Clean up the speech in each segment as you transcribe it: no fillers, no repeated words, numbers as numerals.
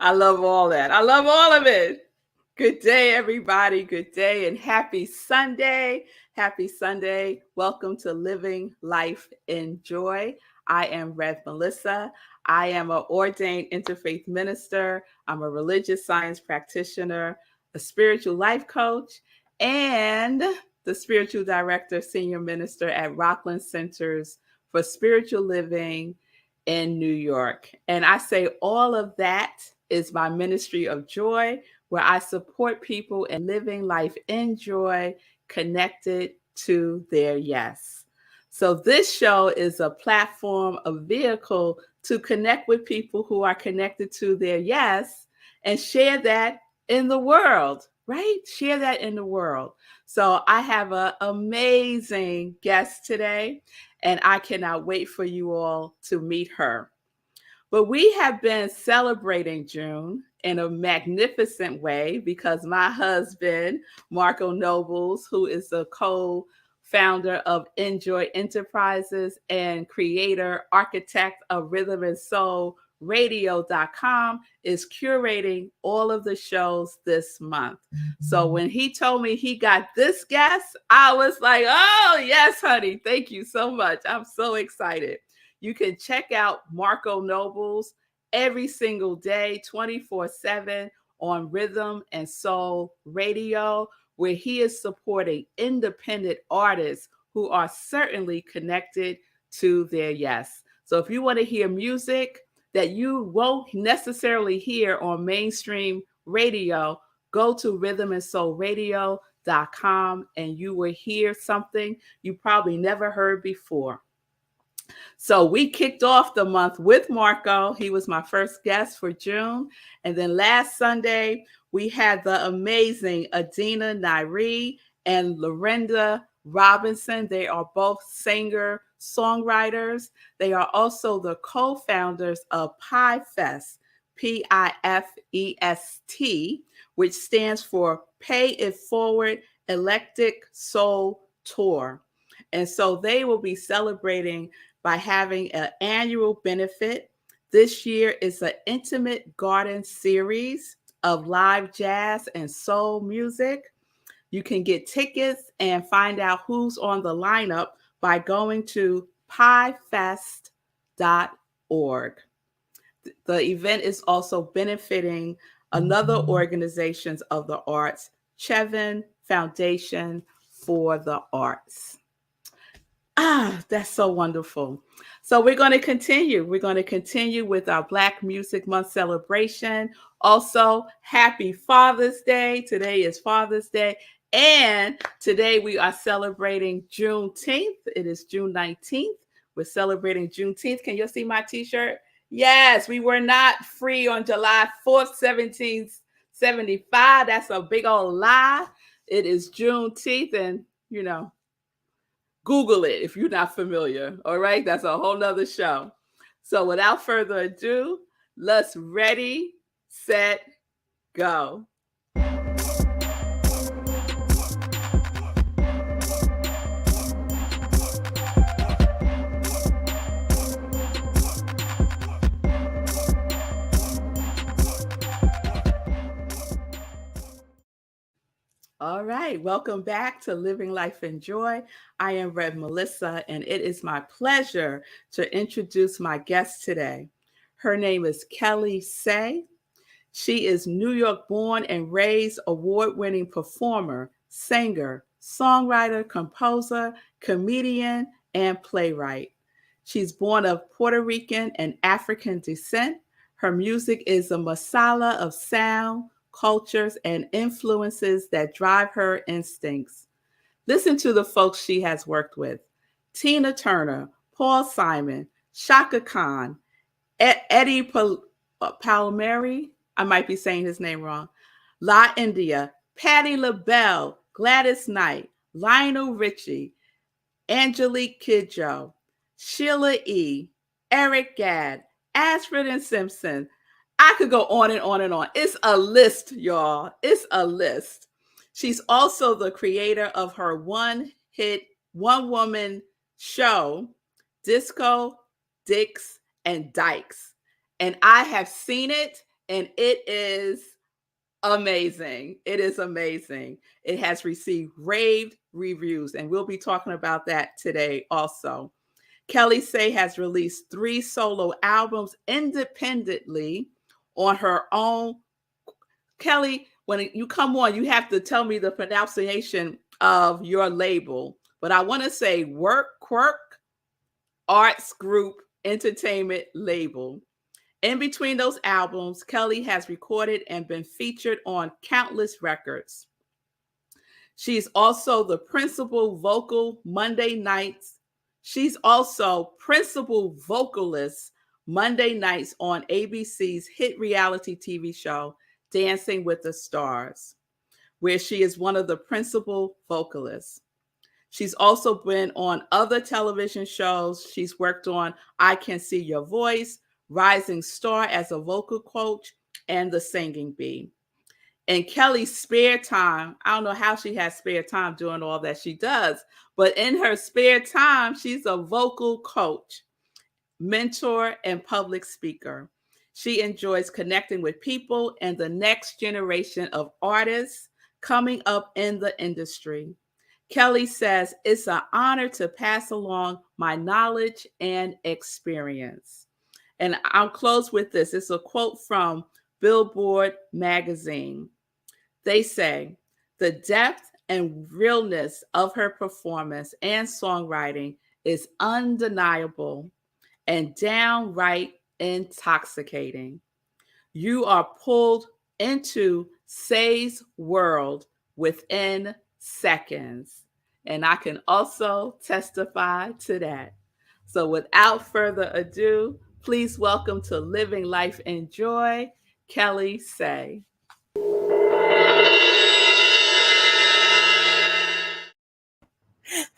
I love all that. I love all of it. Good day, everybody. Good day and happy Sunday. Happy Sunday. Welcome to Living Life in Joy. I am Rev Melissa. I am an ordained interfaith minister. I'm a religious science practitioner, a spiritual life coach, and the spiritual director, senior minister at Rockland Centers for Spiritual Living in New York. And I say all of that is my ministry of joy, where I support people in living life in joy, connected to their yes. So this show is a platform, a vehicle to connect with people who are connected to their yes and share that in the world, right? Share that in the world. So I have an amazing guest today, and I cannot wait for you all to meet her. But we have been celebrating June in a magnificent way because my husband, Marco Nobles, who is the co-founder of Enjoy Enterprises and creator, architect of Rhythm and Soul Radio.com, is curating all of the shows this month. So when he told me he got this guest, I was like, oh, yes, honey. Thank you so much. I'm so excited. You can check out Marco Nobles every single day, 24/7 on Rhythm and Soul Radio, where he is supporting independent artists who are certainly connected to their yes. So if you want to hear music that you won't necessarily hear on mainstream radio, go to rhythmandsoulradio.com and you will hear something you probably never heard before. So we kicked off the month with Marco. He was my first guest for June. And then last Sunday, we had the amazing Adina Nairi and Lorenda Robinson. They are both singer-songwriters. They are also the co-founders of Pi Fest, PIFEST, which stands for Pay It Forward Eclectic Soul Tour. And so they will be celebrating by having an annual benefit. This year is an intimate garden series of live jazz and soul music. You can get tickets and find out who's on the lineup by going to pifest.org. The event is also benefiting another organization of the arts, Chevin Foundation for the Arts. That's so wonderful. So we're going to continue. We're going to continue with our Black Music Month celebration. Also, happy Father's Day. Today is Father's Day. And today we are celebrating Juneteenth. It is June 19th. We're celebrating Juneteenth. Can you see my t-shirt? Yes, we were not free on July 4th, 1775. That's a big old lie. It is Juneteenth, and Google it if you're not familiar. All right, that's a whole nother show. So without further ado, let's ready, set, go. All right, welcome back to Living Life in Joy. I am Rev Melissa, and it is my pleasure to introduce my guest today. Her name is KelliSae. She is New York born and raised award-winning performer, singer, songwriter, composer, comedian, and playwright. She's born of Puerto Rican and African descent. Her music is a masala of sound, cultures, and influences that drive her instincts. Listen to the folks she has worked with: Tina Turner, Paul Simon, Shaka Khan, Eddie Palmieri, I might be saying his name wrong, La India, Patti LaBelle, Gladys Knight, Lionel Richie, Angelique Kidjo, Sheila E., Eric Gadd, Ashford and Simpson. I could go on and on and on. It's a list, y'all. It's a list. She's also the creator of her one-hit, one-woman show, Disco, Dicks, and Dykes. And I have seen it, and it is amazing. It is amazing. It has received rave reviews, and we'll be talking about that today also. KelliSae has released 3 solo albums independently on her own. Kelli, when you come on, you have to tell me the pronunciation of your label. But I want to say Quirk Arts Group Entertainment Label. In between those albums, Kelli has recorded and been featured on countless records. She's also the principal vocal Monday nights. She's also principal vocalist Monday nights on ABC's hit reality TV show, Dancing with the Stars, where she is one of the principal vocalists. She's also been on other television shows. She's worked on I Can See Your Voice, Rising Star as a vocal coach, and The Singing Bee. In Kelli's spare time, I don't know how she has spare time doing all that she does, but in her spare time, she's a vocal coach, mentor, and public speaker. She enjoys connecting with people and the next generation of artists coming up in the industry. Kelli says, it's an honor to pass along my knowledge and experience. And I'll close with this. It's a quote from Billboard magazine. They say, the depth and realness of her performance and songwriting is undeniable and downright intoxicating. You are pulled into Sae's world within seconds. And I can also testify to that. So without further ado, please welcome to Living Life in Joy, KelliSae.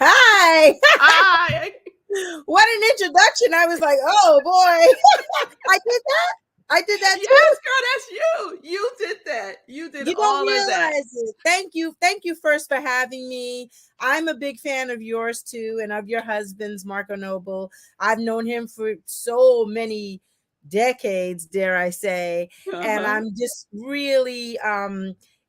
Hi. Hi. What an introduction. I was like, oh boy. I did that? I did that too? Yes, girl, that's you. You did that. You did You all don't of that. realize it. Thank you. Thank you first for having me. I'm a big fan of yours too, and of your husband's, Marco Noble. I've known him for so many decades, dare I say. And I'm just really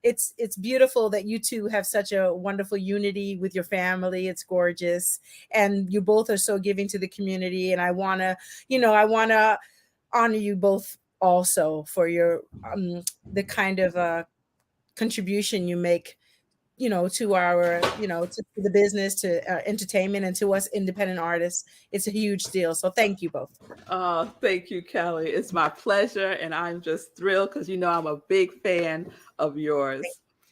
it's beautiful that you two have such a wonderful unity with your family. It's gorgeous. And you both are so giving to the community. And I wanna honor you both also for your the kind of contribution you make, to our, to the business, to entertainment, and to us independent artists. It's a huge deal. So thank you both. Oh, thank you, Kelli. It's my pleasure. And I'm just thrilled because I'm a big fan of yours.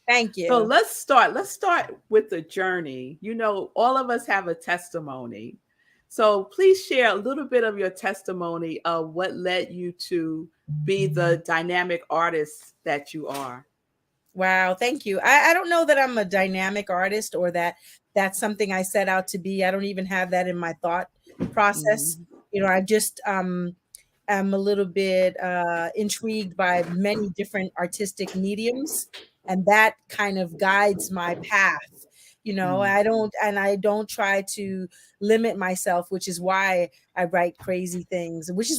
Thank you. So let's start. Let's start with the journey. All of us have a testimony. So please share a little bit of your testimony of what led you to be the dynamic artist that you are. Wow, thank you. I don't know that I'm a dynamic artist or that that's something I set out to be. I don't even have that in my thought process. I just am a little bit intrigued by many different artistic mediums, and that kind of guides my path. I don't try to limit myself, which is why I write crazy things, which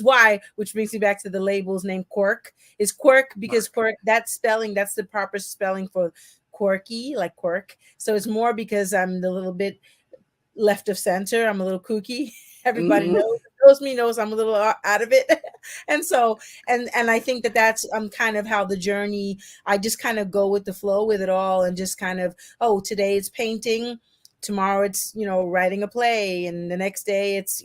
brings me back to the label's name. Quirk is quirk because quirk, that's the proper spelling for quirky, like quirk. So it's more because I'm a little bit left of center. I'm a little kooky. Everybody knows me, knows I'm a little out of it. And so, and I think that's kind of how the journey, I just kind of go with the flow with it all, and just kind of, today it's painting, tomorrow it's, writing a play, and the next day it's,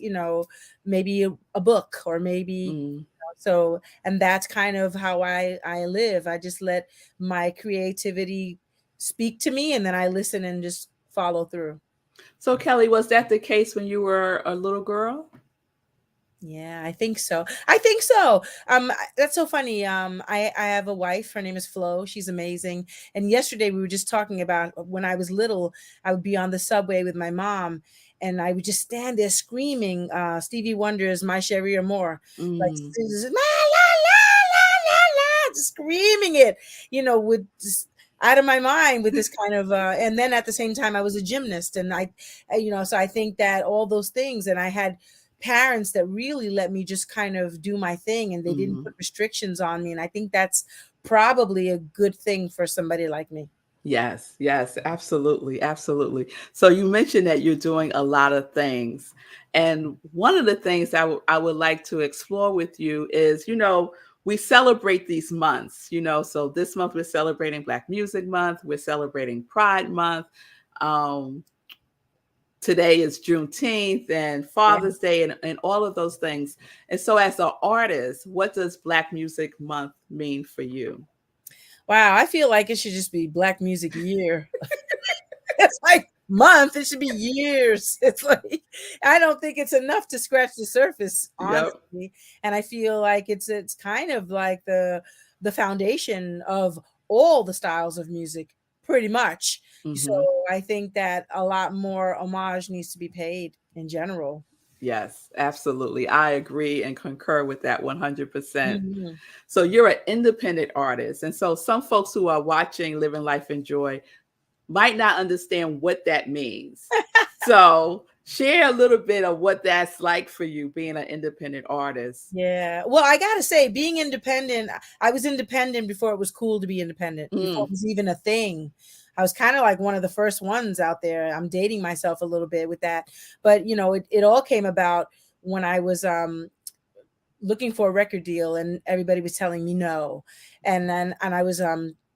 maybe a book, or maybe, so, and that's kind of how I live. I just let my creativity speak to me, and then I listen and just follow through. So Kelli, was that the case when you were a little girl? Yeah, I think so. That's so funny. I have a wife. Her name is Flo. She's amazing. And yesterday we were just talking about when I was little, I would be on the subway with my mom, and I would just stand there screaming Stevie Wonder's "My Cherie Amour," like la la la la la, just screaming it, with just out of my mind with this kind of and then at the same time I was a gymnast, and I so I think that all those things, and I had parents that really let me just kind of do my thing, and they didn't Mhm. put restrictions on me. And I think that's probably a good thing for somebody like me. Yes, yes, absolutely, absolutely. So you mentioned that you're doing a lot of things. And one of the things I would like to explore with you is, we celebrate these months, so this month we're celebrating Black Music Month, we're celebrating Pride Month. Um, Today is Juneteenth and Yeah. Father's Day and all of those things. And so as an artist, what does Black Music Month mean for you? Wow, I feel like it should just be Black Music Year. It's like month, it should be years. It's like I don't think it's enough to scratch the surface, Yep. honestly. And I feel like it's kind of like the foundation of all the styles of music, pretty much. So Hmm. I think that a lot more homage needs to be paid in general. Yes, absolutely. I agree and concur with that 100%. Mhm. So you're an independent artist. And so some folks who are watching Living Life in Joy might not understand what that means. So share a little bit of what that's like for you being an independent artist. Yeah. Well, I gotta say, being independent, I was independent before it was cool to be independent, before Mm, it was even a thing. I was kind of like one of the first ones out there. I'm dating myself a little bit with that. But it all came about when I was looking for a record deal and everybody was telling me no. And I was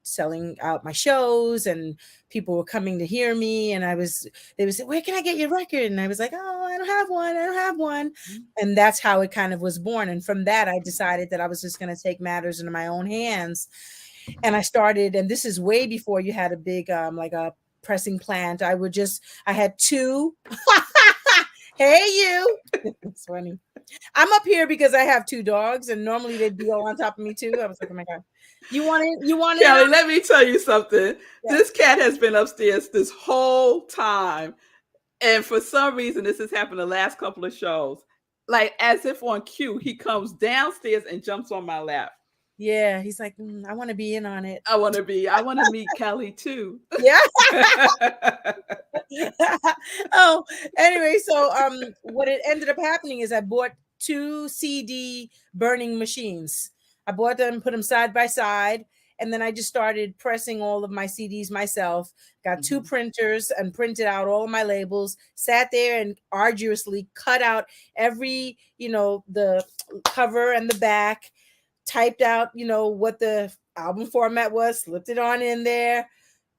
selling out my shows, and people were coming to hear me, and they would say, "Where can I get your record?" And I was like, "Oh, I don't have one. I don't have one." And that's how it kind of was born. And from that I decided that I was just going to take matters into my own hands. And I started, and this is way before you had a big like a pressing plant. I had two. Hey, you. It's funny. I'm up here because I have two dogs, and normally they'd be all on top of me too. I was like, "Oh my god, you want in? You want in on Kelly, let me tell you something. yeah, This cat has been upstairs this whole time. And for some reason, this has happened the last couple of shows. Like as if on cue, he comes downstairs and jumps on my lap. yeah." He's like, "I want to be in on it." I want to meet Kelly too. Yeah. Oh, anyway, so what it ended up happening is I bought two CD burning machines. I bought them, put them side by side, and then I just started pressing all of my CDs myself. Got two Mhm. printers and printed out all of my labels. Sat there and arduously cut out every, the cover and the back. Typed out, what the album format was, slipped it on in there,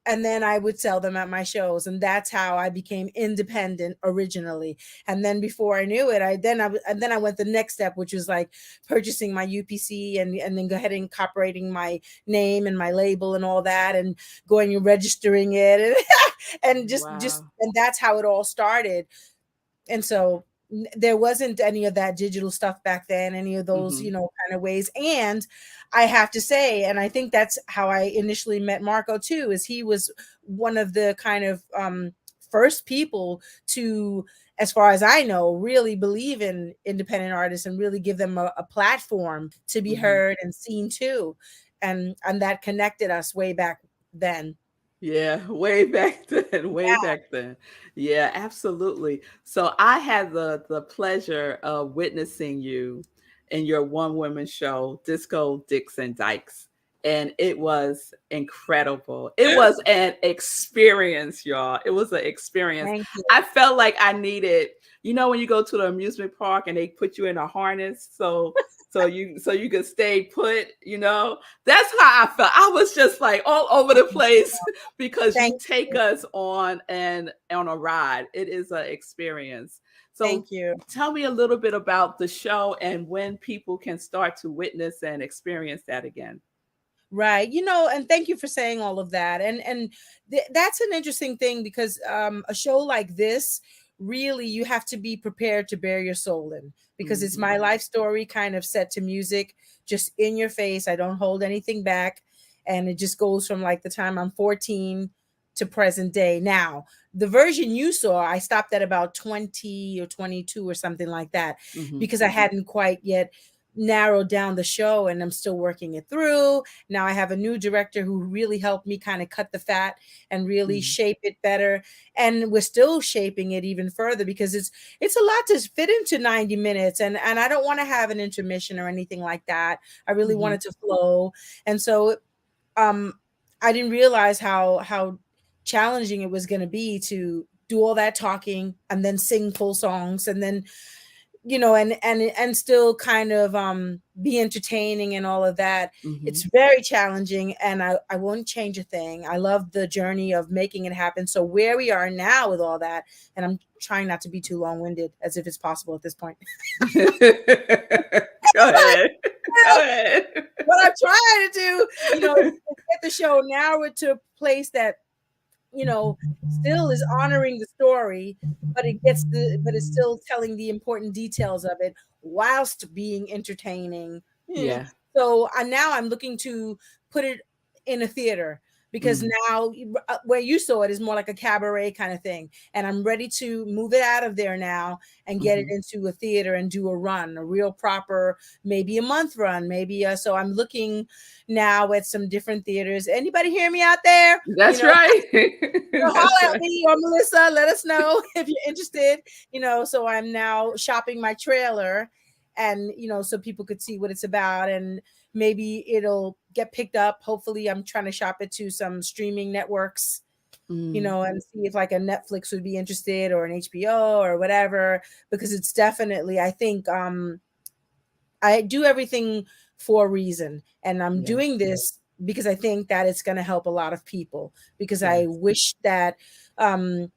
and then I would sell them at my shows, and that's how I became independent originally. And then before I knew it, I went the next step, which was like purchasing my UPC, and then go ahead and incorporating my name and my label and all that, and going and registering it, and and just Wow. and that's how it all started. And so there wasn't any of that digital stuff back then, any of those, Hmm. kind of ways. And I have to say, and I think that's how I initially met Marco too, is he was one of the kind of first people to, as far as I know, really believe in independent artists and really give them a platform to be Hmm. heard and seen too. And that connected us way back then. Yeah, way back then, way back then. Yeah, absolutely. So I had the pleasure of witnessing you in your one woman show, Disco Dixon Dykes. And it was incredible. It was an experience, y'all. It was an experience. Thank you. I felt like I needed, when you go to the amusement park and they put you in a harness so you could stay put, that's how I felt. I was just like all over the place because Thank you take you. us on a ride. It is an experience. So Thank you. tell me a little bit about the show and when people can start to witness and experience that again. Right. And thank you for saying all of that. And that's an interesting thing, because a show like this, really you have to be prepared to bare your soul in, because it's Hmm. my life story kind of set to music, just in your face. I don't hold anything back, and it just goes from like the time I'm 14 to present day. Now, the version you saw, I stopped at about 20 or 22 or something like that, Hmm. because I hadn't quite yet narrowed down the show, and I'm still working it through. Now I have a new director who really helped me kind of cut the fat and really Mm, shape it better. And we're still shaping it even further because it's a lot to fit into 90 minutes, and I don't want to have an intermission or anything like that. I really want mhm, it to flow. And so um I didn't realize how challenging it was going to be to do all that talking and then sing full songs, and then and still kind of be entertaining and all of that. It's mhm. very challenging, and I won't change a thing. I love the journey of making it happen. So where we are now with all that, and I'm trying not to be too long-winded, as if it's possible at this point. Go But ahead. Go ahead. what I'm trying to do, is get the show narrow it to a place that still is honoring the story, but it's still telling the important details of it whilst being entertaining. Yeah. Yeah. So now I'm looking to put it in a theater, because Mm, now where you saw it is more like a cabaret kind of thing, and I'm ready to move it out of there now and get it mhm. into a theater and do a run, a real proper, maybe a month run, maybe. So I'm looking now at some different theaters. Anybody hear me out there? That's right. That's Holler at right. me or Melissa. Let us know if you're interested. So I'm now shopping my trailer, and so people could see what it's about, and maybe it'll get picked up. Hopefully, I'm trying to shop it to some streaming networks, Mm, and see if like a Netflix would be interested, or an HBO or whatever, because it's definitely, I think, I do everything for a reason, and I'm yes, doing this because I think that it's going to help a lot of people, because I yes. wish that um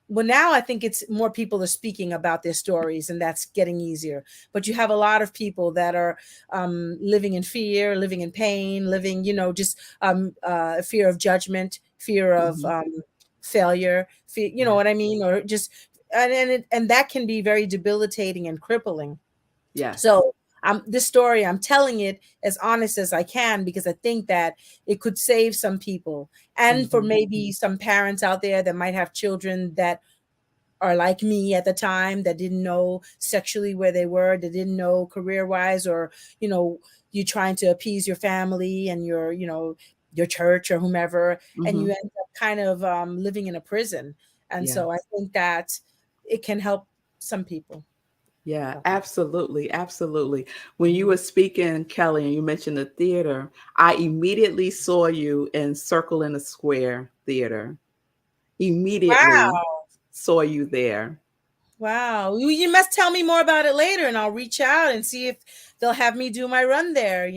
well, now I think it's more people are speaking about their stories, and that's getting easier. But you have a lot of people that are living in fear, living in pain, living, just fear of judgment, fear of Mhm. failure, fear, you know Yeah. what I mean, or just and that can be very debilitating and crippling. Yes. So this story, I'm telling it as honest as I can, because I think that it could save some people, and for Mhm. maybe some parents out there that might have children that are like me at the time, that didn't know sexually where they were, that didn't know career wise, or you trying to appease your family and your church or whomever, and you Mhm. end up kind of living in a prison. And so I Yes. think that it can help some people. Yeah, So, absolutely, absolutely. When you mhm. were speaking, Kelly, and you mentioned the theater, I immediately saw you in Circle in the Square Theater. Immediately Wow. saw you there. Wow. You must tell me more about it later, and I'll reach out and see if they'll have me do my run there.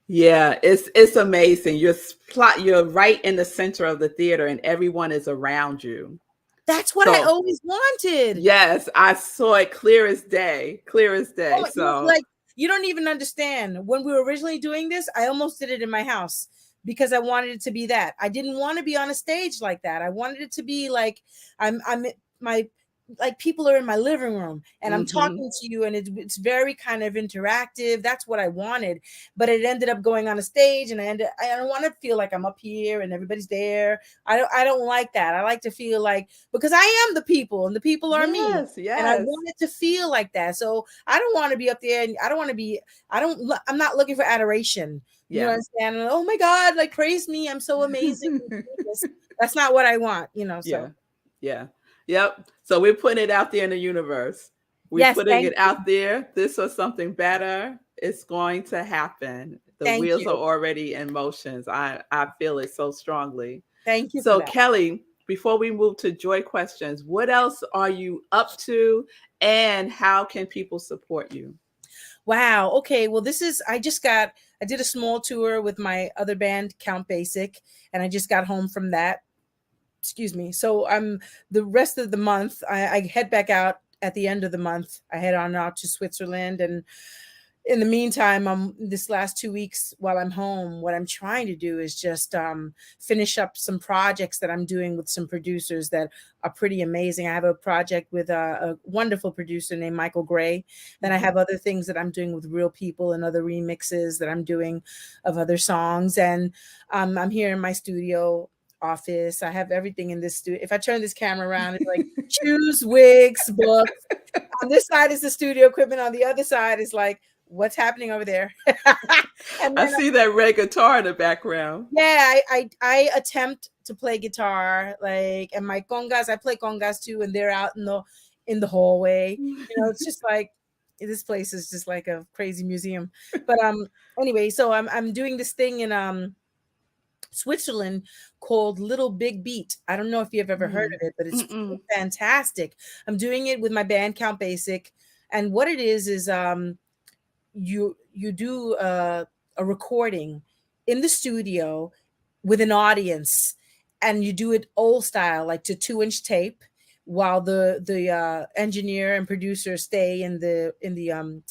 Yeah, it's amazing. You're right in the center of the theater and everyone is around you. That's what I So, always wanted. yes, I saw it clear as day, clear as Oh day. my, So, like, you don't even understand. When we were originally doing this, I almost did it in my house because I wanted it to be that. I didn't want to be on a stage like that. I wanted it to be like I'm my like people are in my living room and I'm mhm. talking to you, and it's very kind of interactive. That's what I wanted. But it ended up going on a stage, and I don't want to feel like I'm up here and everybody's there. I don't like that. I like to feel like, because I am the people and the people are me. Yes, And I yes. want it to feel like that. So I don't want to be up there, and I don't want to be, I'm not looking for adoration. You Yeah. understand? And, oh my God, like praise me. I'm so amazing. That's not what I want. Yeah. So Yeah. Yep. So we're putting it out there in the universe. We're yes, putting thank it you. out there. This or something better. It's going to happen. The Thank wheels are you. already in motions. I feel it so strongly. Thank you for So that. Kelly, before we move to joy questions, what else are you up to and how can people support you? Wow. Okay. Well, I did a small tour with my other band, Count Basic, and I just got home from that. Excuse me. So I'm the rest of the month, I head back out at the end of the month. I head on out to Switzerland, and in the meantime, this last 2 weeks while I'm home, what I'm trying to do is just finish up some projects that I'm doing with some producers that are pretty amazing. I have a project with a wonderful producer named Michael Gray. Then I Mhm. have other things that I'm doing with real people, and other remixes that I'm doing of other songs. And I'm here in my studio office. I have everything in this studio. If I turn this camera around, it's like shoes, wigs, books. On this side is the studio equipment. On the other side is like what's happening over there? And I then see that red guitar in the background. yeah, I attempt to play guitar, like, and my congas, I play congas too, and they're out in the hallway. It's just like this place is just like a crazy museum. But anyway, so I'm doing this thing in Switzerland called Little Big Beat. I don't know if you've ever heard Mm. of it, but it's Mm-mm. fantastic. I'm doing it with my band Count Basic, and what it is you do a recording in the studio with an audience, and you do it old style, like to 2-inch tape, while the engineer and producer stay in the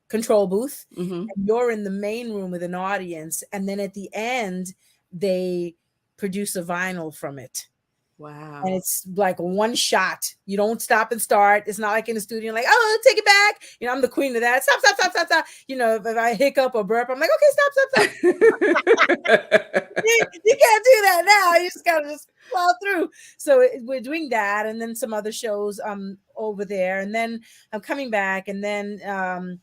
control booth, Mm-hmm. and you're in the main room with an audience, and then at the end they produce a vinyl from it, and Wow. it's like one shot. You don't stop and start. It's not like in the studio, like, oh, take it back. I'm the queen of that. Stop, stop, stop, stop, stop. If I hiccup or burp, I'm like, okay, stop, stop, stop. You can't do that now. You just gotta just plow through. So we're doing that, and then some other shows over there, and then I'm coming back, and then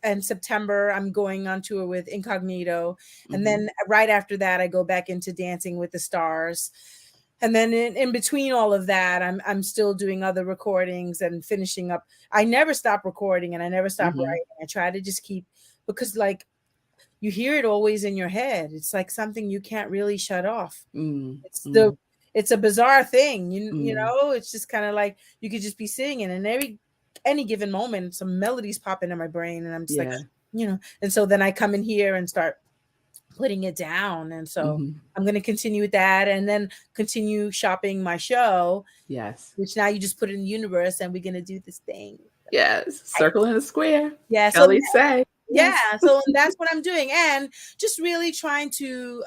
in September I'm going on tour with Incognito, and Mm-hmm. then right after that I go back into Dancing with the Stars. And then in between all of that, I'm still doing other recordings and finishing up. I never stop recording and I never stop Mm-hmm. writing. I try to just keep, because like you hear it always in your head. It's like something you can't really shut off. It's the Mm-hmm. it's a bizarre thing. Mm-hmm. It's just kind of like you could just be singing, and any given moment some melodies pop into my brain, and I'm just like, Yeah. and so then I come in here and start putting it down. And so Mm-hmm. I'm going to continue with that, and then continue shopping my show, Yes. which now you just put it in the universe, and we're going to do this thing. Yes. Circle in a square. Yeah. So KelliSae. yeah. Yes. So that's what I'm doing. And just really trying to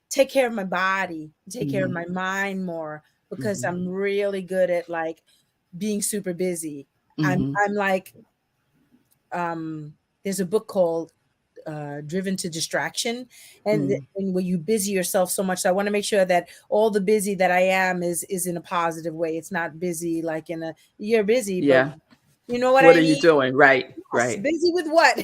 take care of my body, take care of Mm-hmm. my mind more, because Mm-hmm. I'm really good at like being super busy. I'm Mm-hmm. I'm like there's a book called Driven to Distraction, and where you busy yourself so much. So I want to make sure that all the busy that I am is in a positive way. It's not busy like in a, you're busy, but Yeah. you know what What I are you mean? doing? Right. Yes, Right. busy with what?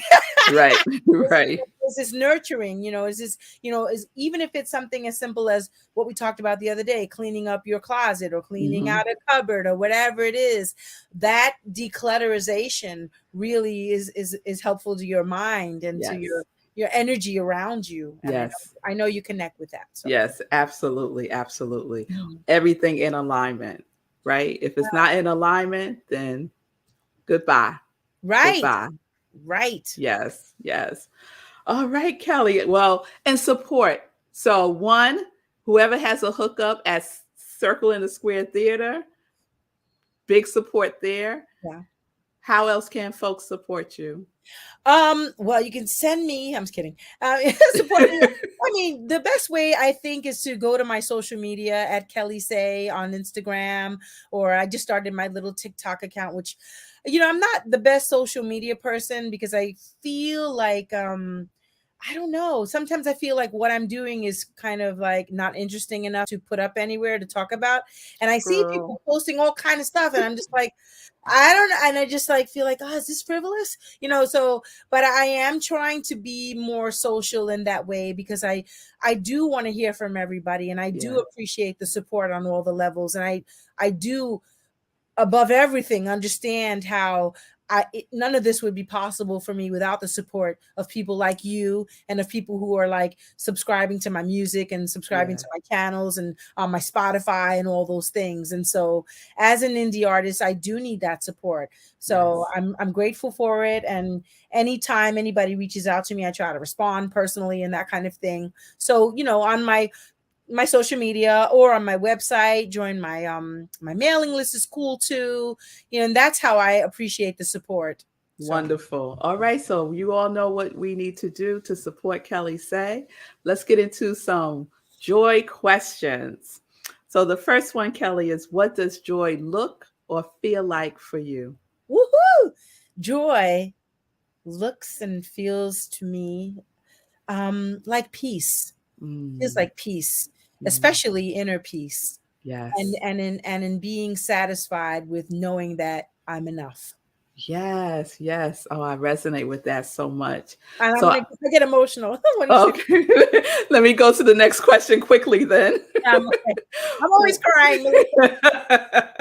Right. Right. Is this nurturing? Is this, is, even if it's something as simple as what we talked about the other day, cleaning up your closet or cleaning Mm-hmm. out a cupboard or whatever it is, that declutterization really is helpful to your mind and to Yes. your energy around you. And Yes. I know you connect with that. So Yes. Absolutely. Absolutely. Mhm. Everything in alignment. Right. If it's not in alignment, then goodbye. Right, Goodbye. right. Yes. Yes. All right, Kelli. Well, and support. So, one, whoever has a hookup at Circle in the Square Theater, big support there. Yeah. How else can folks support you? Well, you can send me. I'm just kidding. Support me. I mean, the best way I think is to go to my social media at KelliSae on Instagram, or I just started my little TikTok account, which, I'm not the best social media person, because I feel like I don't know. Sometimes I feel like what I'm doing is kind of like not interesting enough to put up anywhere to talk about. And I see Girl. people posting all kind of stuff, and I'm just like, I don't know. And I just like feel like, oh, is this frivolous? So, but I am trying to be more social in that way, because I do want to hear from everybody, and I do Yeah. appreciate the support on all the levels. And I do, above everything, understand how none of this would be possible for me without the support of people like you, and of people who are like subscribing to my music and subscribing Yeah. to my channels and on my Spotify and all those things. And so as an indie artist, I do need that support. So Yes. I'm grateful for it. And anytime anybody reaches out to me, I try to respond personally and that kind of thing. So, on my social media or on my website, join my mailing list is cool too. And that's how I appreciate the support. So Wonderful. All right. So, you all know what we need to do to support KelliSae. Let's get into some joy questions. So, the first one, Kelli, is what does joy look or feel like for you? woohoo! Joy looks and feels to me like peace. Feels Mm, like peace, mm, especially inner peace. And yes. and in being satisfied with knowing that I'm enough. Yes, yes. Oh, I resonate with that so much. And So, I get emotional when you say, okay, let me go to the next question quickly then. okay. I'm always crying, Melissa.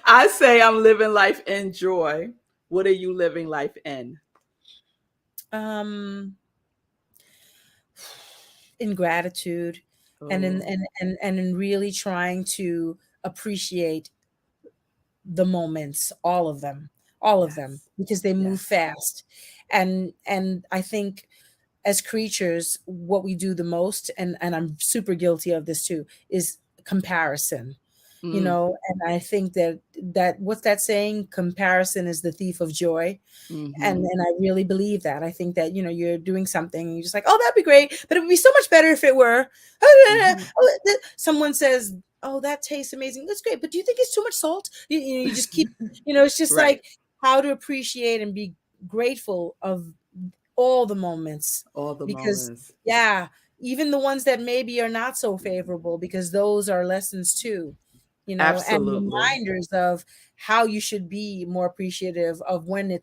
I say I'm living life in joy. What are you living life in? Um, in gratitude, and Oh, in really trying to appreciate the moments, all of them, yes, because they move yes. fast. And I think as creatures, what we do the most, and I'm super guilty of this too, is comparison. Mm, And I think that what's that saying? Comparison is the thief of joy. mm-hmm, And I really believe that. I think that, you're doing something and you're just like, oh, that'd be great, but it would be so much better if it were. mm-hmm. Someone says, oh, that tastes amazing. That's great, but do you think it's too much salt? You just keep, it's just Right. like how to appreciate and be grateful of all the moments, All the because moments. yeah, even the ones that maybe are not so favorable, because those are lessons too, and Absolutely. reminders of how you should be more appreciative of when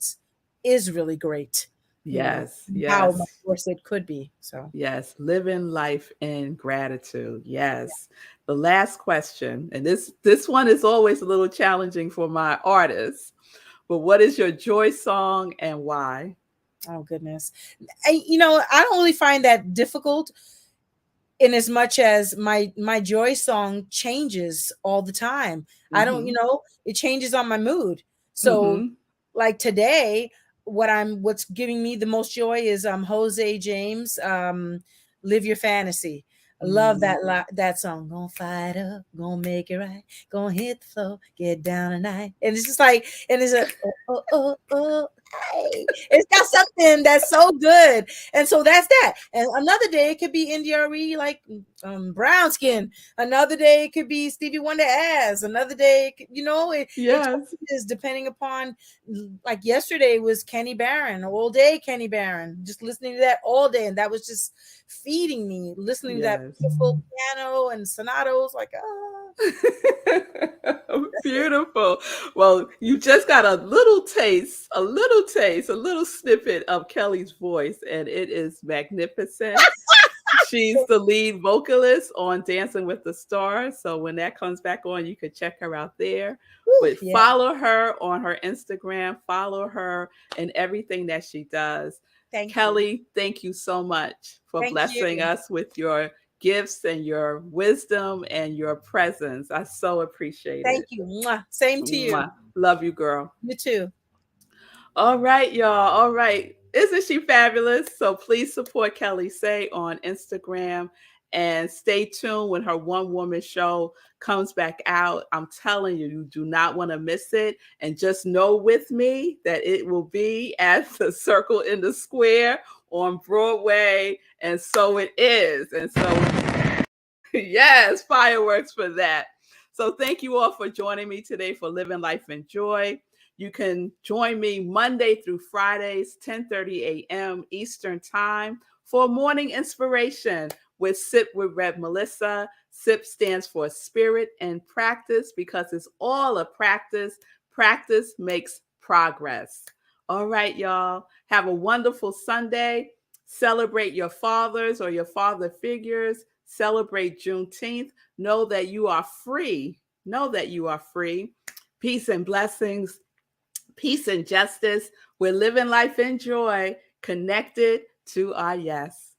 is really great, Yes, and how much yes, worse it could be. So yes. Living life in gratitude. Yes. The last question, and this one is always a little challenging for my artists. But what is your joy song and why? oh goodness, I don't really find that difficult, in as much as my joy song changes all the time. I don't, Mm-hmm. it changes on my mood. So Mm-hmm. like today, what's giving me the most joy is Jose James, Live Your Fantasy. I love Mm. that song. Gonna fight up, gonna make it right, gonna hit the floor, get down tonight. And it's just like, and it's a oh, hey. It's got something that's so good. And so that's that. And another day it could be NDRE, like brown skin. Another day it could be Stevie Wonder ass. Another day, it Yes. changes depending upon, like yesterday was Kenny Barron, all day Kenny Barron, just listening to that all day. And that was just feeding me, listening to that Yes. beautiful piano and sonatos, like, Beautiful. Well, you just got a little taste, a little taste, a little snippet of Kelly's voice, and it is magnificent. She's the lead vocalist on Dancing with the Stars. So when that comes back on, you could check her out there. whew, But yeah, follow her on her Instagram, follow her in everything that she does. thank you. Kelly, thank you so much for Thank blessing you. us with your gifts and your wisdom and your presence. I so appreciate Thank it. you. Mwah. Same to you. Mwah. Love you, girl. You too. All right, y'all. All right. Isn't she fabulous? So please support KelliSae on Instagram and stay tuned when her one woman show comes back out. I'm telling you, you do not want to miss it. And just know with me that it will be at the Circle in the Square on Broadway. And so it is. And so, yes, fireworks for that. So thank you all for joining me today for Living Life in Joy. You can join me Monday through Fridays, 10:30 a.m. Eastern Time for morning inspiration with Sip with Rev Melissa. SIP stands for Spirit and Practice because it's all a practice. Practice makes progress. All right, y'all. Have a wonderful Sunday. Celebrate your fathers or your father figures. Celebrate Juneteenth. Know that you are free. Know that you are free. Peace and blessings, peace and justice. We're living life in joy, connected to our yes.